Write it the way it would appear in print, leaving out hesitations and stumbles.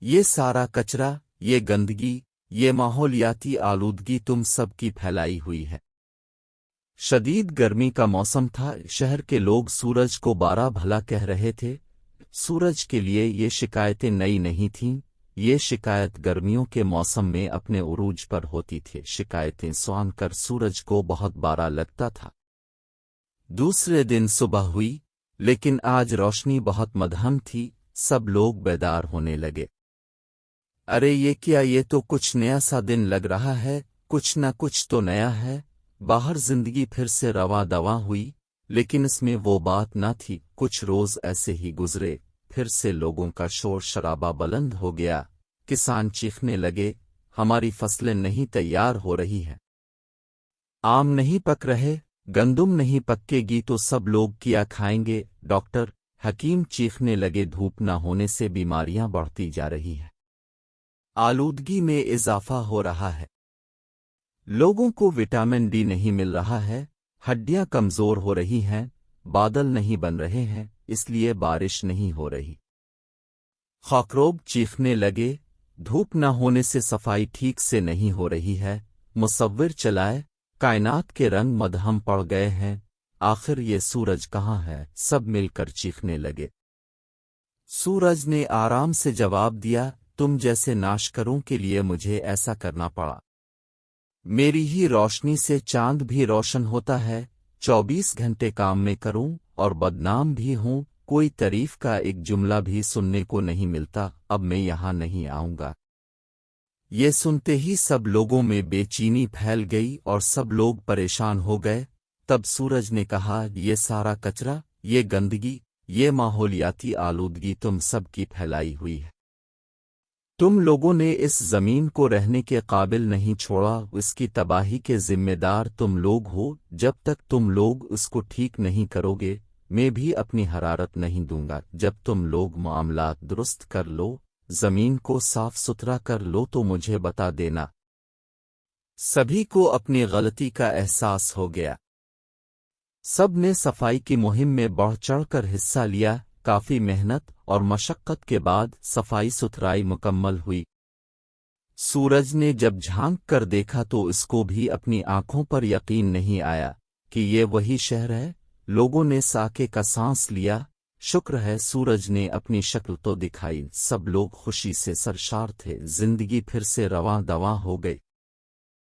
یہ سارا کچرا، یہ گندگی، یہ ماحولیاتی آلودگی تم سب کی پھیلائی ہوئی ہے۔ شدید گرمی کا موسم تھا، شہر کے لوگ سورج کو بارہ بھلا کہہ رہے تھے۔ سورج کے لیے یہ شکایتیں نئی نہیں تھیں، یہ شکایت گرمیوں کے موسم میں اپنے عروج پر ہوتی تھی۔ شکایتیں سوان کر سورج کو بہت بارہ لگتا تھا۔ دوسرے دن صبح ہوئی، لیکن آج روشنی بہت مدھم تھی، سب لوگ بیدار ہونے لگے۔ ارے یہ کیا، یہ تو کچھ نیا سا دن لگ رہا ہے، کچھ نہ کچھ تو نیا ہے۔ باہر زندگی پھر سے رواں دواں ہوئی، لیکن اس میں وہ بات نہ تھی۔ کچھ روز ایسے ہی گزرے، پھر سے لوگوں کا شور شرابہ بلند ہو گیا۔ کسان چیخنے لگے، ہماری فصلیں نہیں تیار ہو رہی ہیں، آم نہیں پک رہے، گندم نہیں پکے گی تو سب لوگ کیا کھائیں گے۔ ڈاکٹر، حکیم چیخنے لگے، دھوپ نہ ہونے سے بیماریاں بڑھتی جا رہی ہیں، آلودگی میں اضافہ ہو رہا ہے، لوگوں کو وٹامن ڈی نہیں مل رہا ہے، ہڈیاں کمزور ہو رہی ہیں، بادل نہیں بن رہے ہیں، اس لیے بارش نہیں ہو رہی۔ خاکروب چیخنے لگے، دھوپ نہ ہونے سے صفائی ٹھیک سے نہیں ہو رہی ہے، مصور چلائے، کائنات کے رنگ مدھم پڑ گئے ہیں، آخر یہ سورج کہاں ہے؟ سب مل کر چیخنے لگے۔ سورج نے آرام سے جواب دیا، تم جیسے ناشکروں کے لیے مجھے ایسا کرنا پڑا۔ میری ہی روشنی سے چاند بھی روشن ہوتا ہے، 24 گھنٹے کام میں کروں اور بدنام بھی ہوں، کوئی تعریف کا ایک جملہ بھی سننے کو نہیں ملتا، اب میں یہاں نہیں آؤں گا۔ یہ سنتے ہی سب لوگوں میں بے چینی پھیل گئی اور سب لوگ پریشان ہو گئے۔ تب سورج نے کہا، یہ سارا کچرا، یہ گندگی، یہ ماحولیاتی آلودگی تم سب کی پھیلائی ہوئی ہے۔ تم لوگوں نے اس زمین کو رہنے کے قابل نہیں چھوڑا، اس کی تباہی کے ذمہ دار تم لوگ ہو۔ جب تک تم لوگ اس کو ٹھیک نہیں کرو گے، میں بھی اپنی حرارت نہیں دوں گا۔ جب تم لوگ معاملات درست کر لو، زمین کو صاف ستھرا کر لو تو مجھے بتا دینا۔ سبھی کو اپنی غلطی کا احساس ہو گیا، سب نے صفائی کی مہم میں بڑھ چڑھ کر حصہ لیا۔ کافی محنت اور مشقت کے بعد صفائی ستھرائی مکمل ہوئی۔ سورج نے جب جھانک کر دیکھا تو اس کو بھی اپنی آنکھوں پر یقین نہیں آیا کہ یہ وہی شہر ہے۔ لوگوں نے ساکے کا سانس لیا، شکر ہے سورج نے اپنی شکل تو دکھائی۔ سب لوگ خوشی سے سرشار تھے، زندگی پھر سے رواں دواں ہو گئی۔